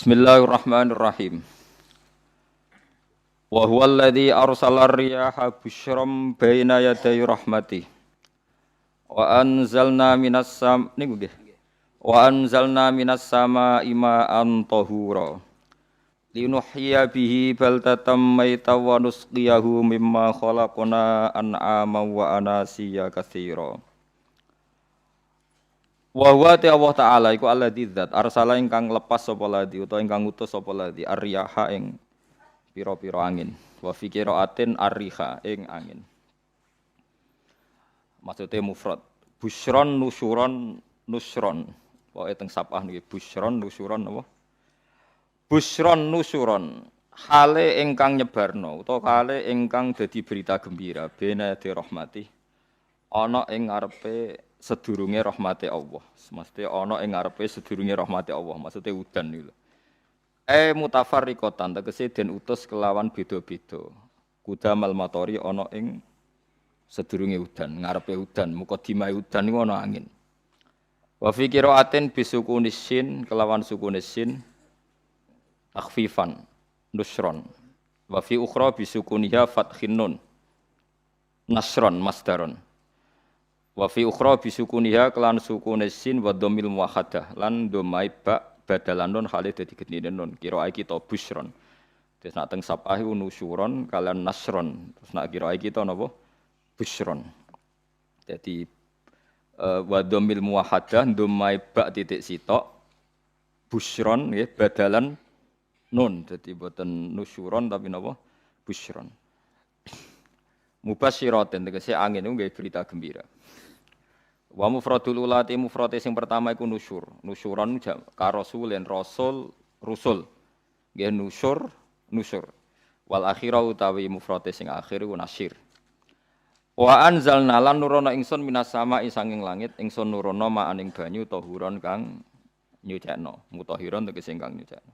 Bismillahirrahmanirrahim. Wa huwa alladzi arsala ar-riyaha busyram baina yaday rahmatih. Wa anzalna minas samaa'i ma'an tahura. Linuhyiya bihi baldatan maytan wa nusqiyahu mimma khalaqna an'aman wa anasiya katsira. Wa huwa Allah Ta'ala iku alladzi dzat arsala ingkang lepas sapa ladzi utawa ingkang ngutus sapa ladzi ar-riyaha ing pira-pira angin. Wa fi qiraatin ar-riha ing angin. Maksude mufrad. Busyron nusyuron nusron. Pokoke teng sapah niki busyron nusyuron apa? Busyron nusyuron hale ingkang nyebarno utawa hale ingkang dadi berita gembira bena di rahmati ana ing ngarepe sedurunge rahmate Allah. Semeste ana ing ngarepe sedurunge rahmate Allah. Maksude udan niku. Mutafarriqatan tegese den utus kelawan beda-beda. Kudamal matori ana ing sedurunge udan, ngarepe udan, mukadimah udan niku ana angin. Wa fi qiraatin bisukunis sin kelawan sukunis sin takhfifan nusron. Wa fi ukhra bisukuniha fathin nun nasron masdaron. Wa fi ukhra bisukuniha kelan sukunis sin wa dhammil muwahhadah lan dhammai ba badalan nun khalid dadi gedine nun kira kita busyron. Terus nak teng sapah iku nusyuron kalian nasron. Terus nak kira kita napa busyron. Jadi wa dhammil muwahhadah dhammai ba titik sitok busyron nggih badalan nun. Dadi boten nusyuron tapi napa busyron. Mubasyiratin tegese angin niku nggih berita gembira. Wa mufradul ulati mufrate sing pertama iku nusyur. Nusyuron ka rasulin rasul rusul. Nggih nusyur. Wal akhira utawi mufrate sing akhir iku nasyir. Wa anzalna lan nurono ingsun minas sama'i sanging langit ingsun nurono ma'aning banyu tahuron kang nyucekno. Mutahiron tegese kang nyucekno.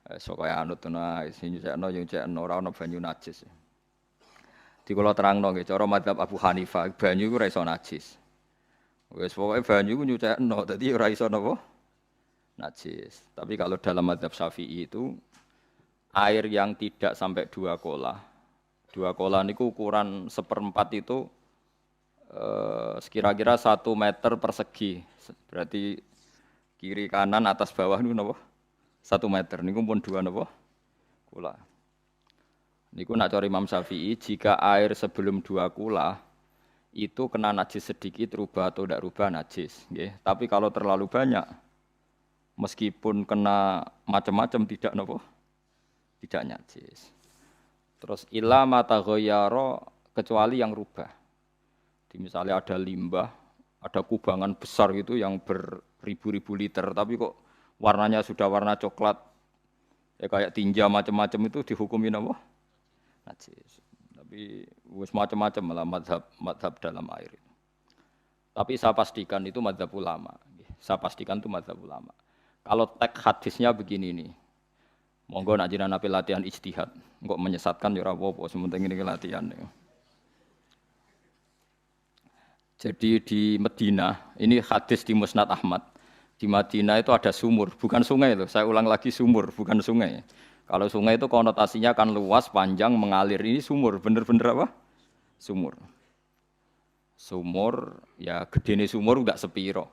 Kaya anut ana sing nyucekno ora ana banyu najis. Di kula terangno nggih cara madzhab Abu Hanifah banyu iku ora iso najis. Wis pokoke banyu iku nyucekno dadi ora iso napa najis. Tapi kalau dalam madzhab Syafi'i itu air yang tidak sampai 2 kolah. 2 kolah niku ukuran 1/4 itu sekira-kira 1 meter persegi. Berarti kiri kanan atas bawah niku napa? 1 meter niku pun 2 napa? Kolah. Niku nak cara Imam Syafi'i jika air sebelum 2 kula itu kena najis sedikit rubah atau tidak rubah najis, nggih. Tapi kalau terlalu banyak meskipun kena macam-macam tidak napa? Tidak najis. Terus illa mata ghayyara kecuali yang rubah. Di misalnya ada limbah, ada kubangan besar gitu yang beribu-ribu liter tapi kok warnanya sudah warna coklat ya kayak tinja macam-macam itu dihukumin apa? Najis. Tapi wis macam-macam malah madhab dalam air itu. Tapi saya pastikan itu madhab ulama. Saya pastikan itu madhab ulama. Kalau teks hadisnya begini nih, monggo nak jiran api latihan ijtihad, kok menyesatkan ya ora apa-apa, sementing ini latihan. Ya. Jadi di Madinah, ini hadis di Musnad Ahmad. Di Madinah itu ada sumur, bukan sungai loh. Saya ulang lagi sumur, bukan sungai. Kalau sungai itu konotasinya kan luas, panjang, mengalir. Ini sumur, bener-bener apa? Sumur. Sumur, ya gedene sumur enggak sepiro.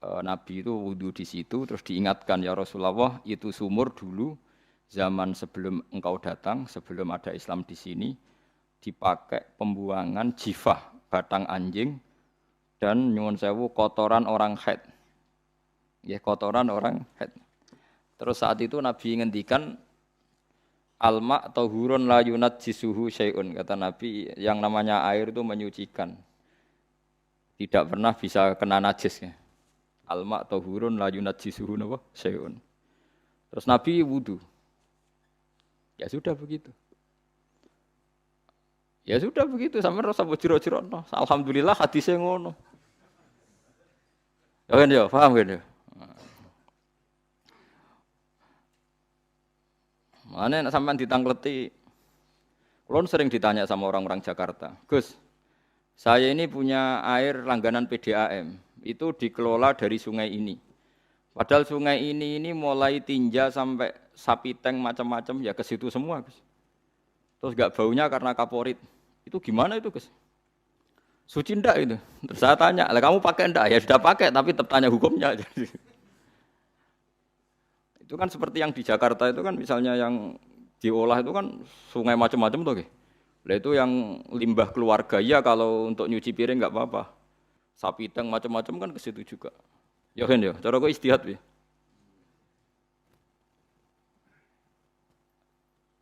Nabi itu wudu di situ, terus diingatkan, ya Rasulullah, itu sumur dulu, zaman sebelum engkau datang, sebelum ada Islam di sini, dipakai pembuangan jifah, batang anjing, dan nyuwun sewu kotoran orang haid. Ya, kotoran orang haid. Terus saat itu Nabi ngendikan alma tahurun la yunajjisuhu syai'un. Kata Nabi yang namanya air itu menyucikan. Tidak pernah bisa kena najis. Ya. Alma tahurun la yunajjisuhu syai'un. Terus Nabi wudu. Ya sudah begitu. Ya sudah begitu sampai rasa bojiro-jiro. Alhamdulillah hadisnya ngono. Ya kan ya, paham kan ya? Mana nak sampean ditangkleti? Kulon sering ditanya sama orang-orang Jakarta, Gus, saya ini punya air langganan PDAM, itu dikelola dari sungai ini. Padahal sungai ini mulai tinja sampai sapi tank macam-macam ya ke situ semua, Gus. Terus gak baunya karena kaporit. Itu gimana itu, Gus? Suci ndak itu? Terus saya tanya, lah kamu pakai ndak? Ya sudah pakai, tapi tetap tanya hukumnya. Itu kan seperti yang di Jakarta itu kan misalnya yang diolah itu kan sungai macam-macam tuh. Lah itu yang limbah keluarga ya kalau untuk nyuci piring nggak apa-apa. Sapi tank macam-macam kan ke situ juga. Ya kan ya, cara kok istihad ya.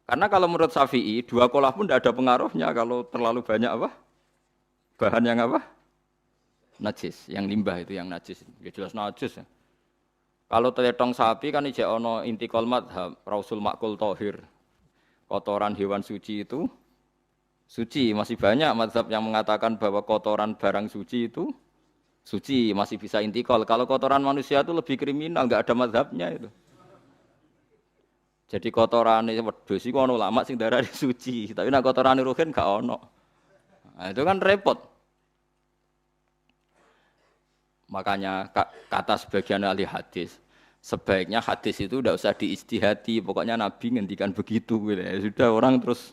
Karena kalau menurut Syafi'i, dua kolah pun tidak ada pengaruhnya kalau terlalu banyak apa? Bahan yang apa? Najis, yang limbah itu yang najis. Ya jelas najis ya. Kalau teletong sapi kan ijek ono intikal madhab, rausul makul tohir. Kotoran hewan suci itu suci. Masih banyak madhab yang mengatakan bahwa kotoran barang suci itu suci, masih bisa intikal. Kalau kotoran manusia itu lebih kriminal, nggak ada madhabnya itu. Jadi kotoran wedhus iku ono ulama sing darani suci, tapi nek kotoran ruhin gak ono. Nah, itu kan repot. Makanya kata sebagian ahli hadis, sebaiknya hadis itu tidak usah diistihati, pokoknya Nabi ngendikan begitu gitu. Ya sudah orang terus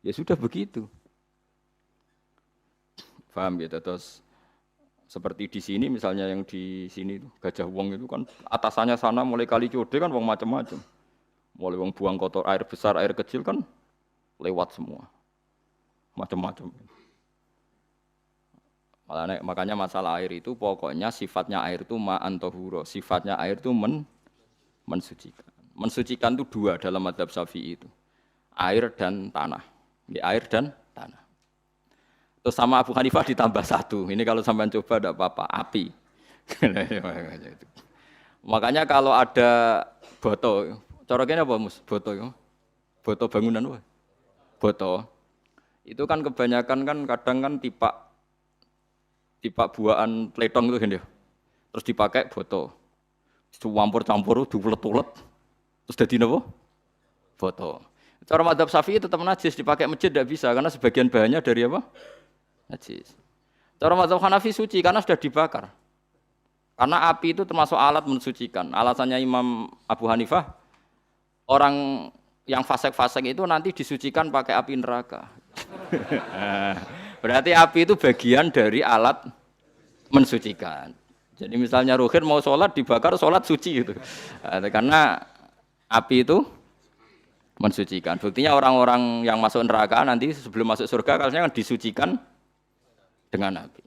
ya sudah begitu. Paham gitu terus seperti di sini misalnya yang di sini Gajah Wong itu kan atasannya sana mulai kali Code kan wong macam-macam. Mulai wong buang kotor air besar, air kecil kan lewat semua. Macam-macam. Makanya masalah air itu pokoknya sifatnya air itu ma'an tahura. Sifatnya air itu mensucikan. Mensucikan itu dua dalam mazhab Syafi'i itu. Air dan tanah. Air dan tanah. Terus sama Abu Hanifah ditambah satu. Ini kalau sampean coba tidak apa-apa, api. Makanya kalau ada boto, coroknya apa Mus? Boto ya. Boto bangunan wah. Boto. Itu kan kebanyakan kan kadang kan tipak buahan pletong itu kan ya. Terus dipakai boto. Campur-campur diulet-ulet. Terus jadi napa? Boto. Cara madzhab Syafi'i tetap najis, dipakai masjid tidak bisa karena sebagian bahannya dari apa? Najis. Cara madzhab Hanafi suci karena sudah dibakar. Karena api itu termasuk alat mensucikan. Alasannya Imam Abu Hanifah, orang yang fasik-fasik itu nanti disucikan pakai api neraka. Berarti api itu bagian dari alat mensucikan. Jadi misalnya Ruhin mau sholat dibakar, sholat suci gitu. Karena api itu mensucikan. Buktinya orang-orang yang masuk neraka nanti sebelum masuk surga kalanya kan disucikan dengan api.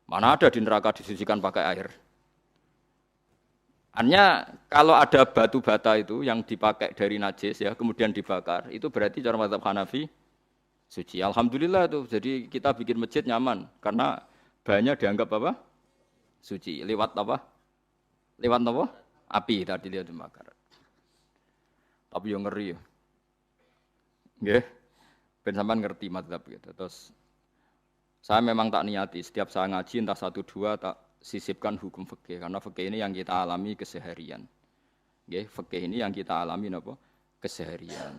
Mana ada di neraka disucikan pakai air. Artinya kalau ada batu bata itu yang dipakai dari najis ya kemudian dibakar, itu berarti cara mazhab Hanafi suci. Alhamdulillah tuh. Jadi kita bikin masjid nyaman karena bahannya dianggap apa? Suci. Lewat apa? Lewat apa? Api tadi lihat dibakar. Tapi yang ngeri ya. Nggih. Ben sampean ngerti mazhab gitu. Terus saya memang tak niati setiap saya ngaji entah 1 2 tak sisipkan hukum fikih karena fikih ini yang kita alami keseharian. Nggih, fikih ini yang kita alami napa? Keseharian.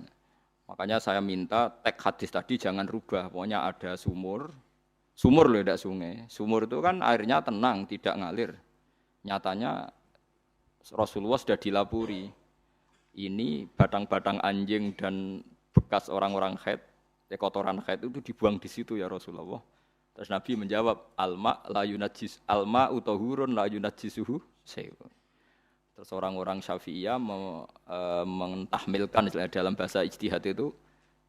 Makanya saya minta teks hadis tadi jangan rubah. Pokoknya ada sumur loh tidak sungai. Sumur itu kan airnya tenang, tidak ngalir. Nyatanya Rasulullah sudah dilapuri. Ini batang-batang anjing dan bekas orang-orang haid, kotoran haid itu dibuang di situ ya Rasulullah. Terus Nabi menjawab, alma la yunajjis alma utahurun la yunajjisuhu syai'un. Terus orang-orang Syafi'iyah mentahmilkan dalam bahasa ijtihad itu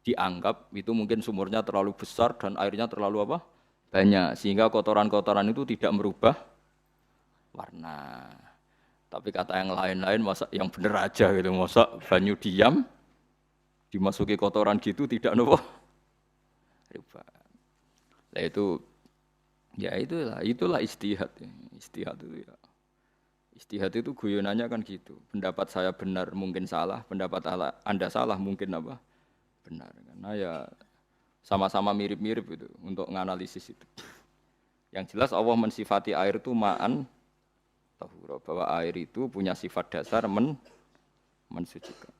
dianggap itu mungkin sumurnya terlalu besar dan airnya terlalu apa? Banyak sehingga kotoran-kotoran itu tidak merubah warna. Tapi kata yang lain-lain masa yang bener aja gitu, masa banyu diam dimasuki kotoran gitu tidak nopo rubah. Nah itu ya itulah istihad ya. Istihad itu ya. Istihad itu guyonannya kan gitu. Pendapat saya benar mungkin salah, pendapat Anda salah mungkin apa? Benar. Karena ya sama-sama mirip-mirip itu untuk menganalisis itu. Yang jelas Allah mensifati air itu ma'an tahura, bahwa air itu punya sifat dasar mensucikan.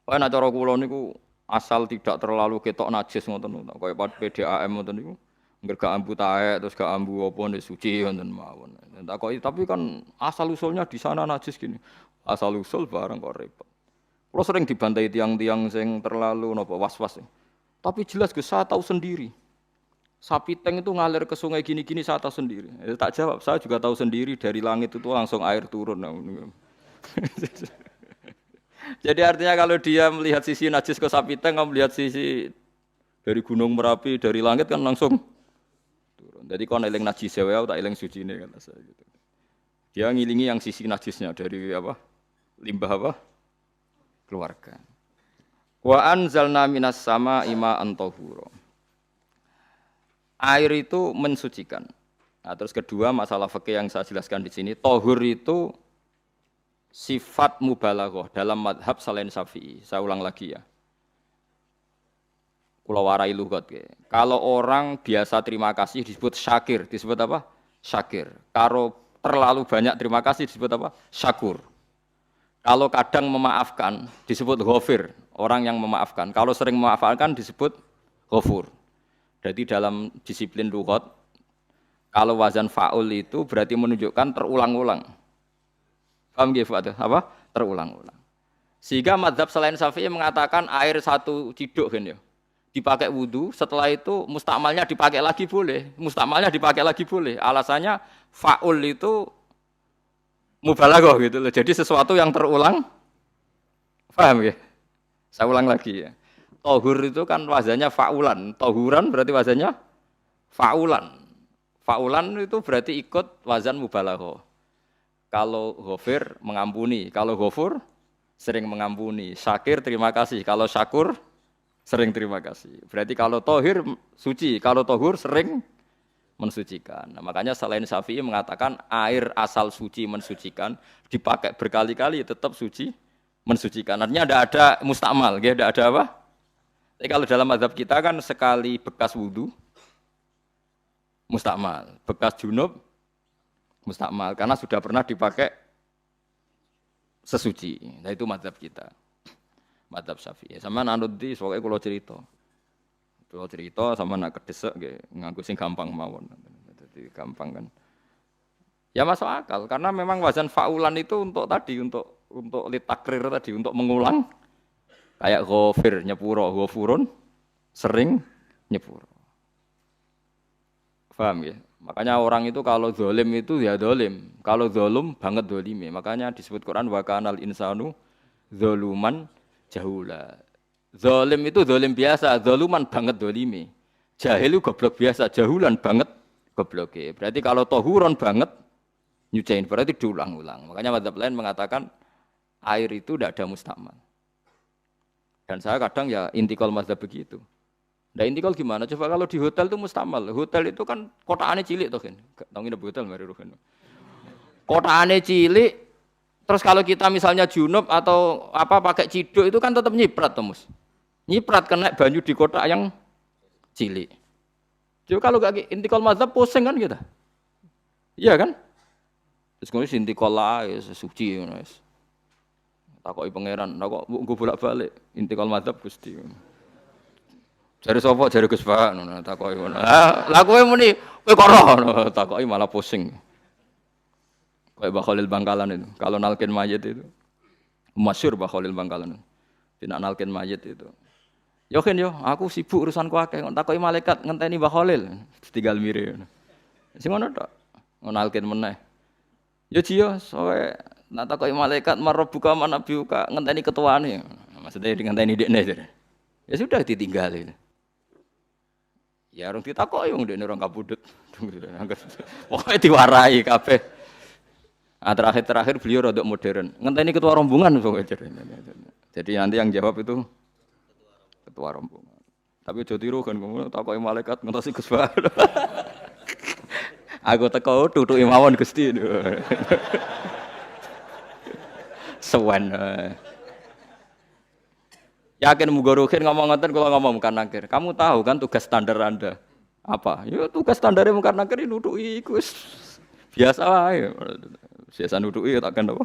Wah nek cara kula niku asal tidak terlalu ketok najis ngoten kaya PDAM ngoten niku. Enggak ambu taek terus gak ambu apa nek suci ngoten mawon. Takoki tapi kan asal usulnya di sana najis gini. Asal usul barang kok repot. Kalau sering dibantai tiang-tiang sing terlalu napa was-was. Tapi jelas Gus saya tahu sendiri. Sapi teng itu ngalir ke sungai gini-gini saya tahu sendiri. Tak jawab, saya juga tahu sendiri dari langit itu langsung air turun. Jadi artinya kalau dia melihat sisi najis ke sapi teng, kamu melihat sisi dari gunung Merapi, dari langit kan langsung turun. Jadi kalau eling najis ya, tak eling suci ini kan saya gitu. Dia ngilingi yang sisi najisnya dari apa? Limbah apa? Keluarga. Wa anzalna minas sama ima antahura. Air itu mensucikan. Nah, terus kedua masalah fikih yang saya jelaskan di sini, tahur itu sifat mubalaghah dalam madhab selain Syafi'i. Saya ulang lagi ya. Kula warai lugat ke. Kalau orang biasa terima kasih disebut syakir, disebut apa? Syakir. Kalau terlalu banyak terima kasih disebut apa? Syakur. Kalau kadang memaafkan disebut ghafir, orang yang memaafkan. Kalau sering memaafkan disebut ghafur. Jadi dalam disiplin lughat kalau wazan fa'ul itu berarti menunjukkan terulang-ulang. Paham nggih Pak? Apa? Terulang-ulang. Sehingga mazhab selain Syafi'i mengatakan air satu ciduk kan ya. Dipakai wudu, setelah itu mustakmalnya dipakai lagi boleh. Mustakmalnya dipakai lagi boleh. Alasannya fa'ul itu mubalaghah gitu loh. Jadi sesuatu yang terulang. Paham nggih? Saya ulang lagi ya. Tahur itu kan wazannya fa'ulan. Tahuran berarti wazannya fa'ulan. Fa'ulan itu berarti ikut wazan mubalaghah. Kalau ghafir mengampuni, kalau ghafur sering mengampuni. Syakir terima kasih, kalau syakur sering terima kasih. Berarti kalau tahir suci, kalau tahur sering mensucikan. Nah, makanya selain Syafi'i mengatakan air asal suci mensucikan, dipakai berkali-kali tetap suci mensucikan. Artinya tidak ada mustakmal, tidak ada apa? Tapi kalau dalam mazhab kita kan sekali bekas wudu mustakmal, bekas junub mustakmal karena sudah pernah dipakai sesuci. Nah itu mazhab kita, mazhab Syafi'i. Sama nanut di, soalnya kalau cerita sama nak kedesek, nganggo sing gampang mawon. Jadi gampang kan? Ya masuk akal karena memang wazan fa'ulan itu untuk tadi, untuk litakrir tadi, untuk mengulang. Kayak ghafir nyepuro, ghafurun sering nyepuro. Paham ya? Makanya orang itu kalau zalim itu ya zalim. Kalau zalum banget zalime. Makanya disebut Quran wa kanal insanu zaluman jahula. Zalim itu zalim biasa, zaluman banget zalime. Jahil itu goblok biasa, jahulan banget gobloke. Berarti kalau tahuron banget nyuciin berarti diulang-ulang. Makanya mazhab lain mengatakan air itu tidak ada mustakmal. Dan saya kadang ya intikal mazhab begitu. Nah intikal gimana? Coba kalau di hotel itu mustakmal. Hotel itu kan kotaannya cilik toh kan. Tahu nggak hotel mari ruhen. Kotaannya cilik. Terus kalau kita misalnya junub atau apa pakai ciduk itu kan tetap nyiprat toh mus. Nyiprat kena banyu di kotak yang cilik. Jadi kalau gak intikal mazhab pusing kan kita. Iya kan? Terus kemudian intikal lah suci guys. Takoki pangeran, kok nggo bolak-balik intikal mazhab Gusti. Jare sapa jare Gus Pak ngono takoki ngono. Lah kowe muni kowe kok ora takoki malah pusing. Kayak Mbah Khalil Bangkalan itu. Kalau nalkin mayit itu masyhur Mbah Khalil Bangkalan. Tidak nalkin mayit itu. Yo kan yo, aku sibuk urusanku akeh. Takoki malaikat ngenteni Mbah Khalil, tinggal mire. Sing ngono tok. Nalkin meneh. Yo jiyo soe nak takoki malaikat marabbuka manabiuka ngenteni ketuane. Maksudnya ngenteni dekne. Ya sudah ditinggalin. Ya orang ditakoki wong dekne orang kabudut. Pokoke diwarai kabeh. Ah terakhir beliau rada modern. Ngenteni ketua rombongan pokoke. Jadi nanti yang jawab itu ketua rombongan. Tapi aja tiru kan ngono takoki malaikat ngentosi Gus Pak. Aku teko tutuki mawon Gusti. Sewan. Yakin muga ruhin ngomong ngoten kula ngomong Mungkar Nakir. Kamu tahu kan tugas standar Anda apa? Ya tugas standare Mungkar Nakir nutuki iku wis biasa wae. Biasa nutuki tak kan apa?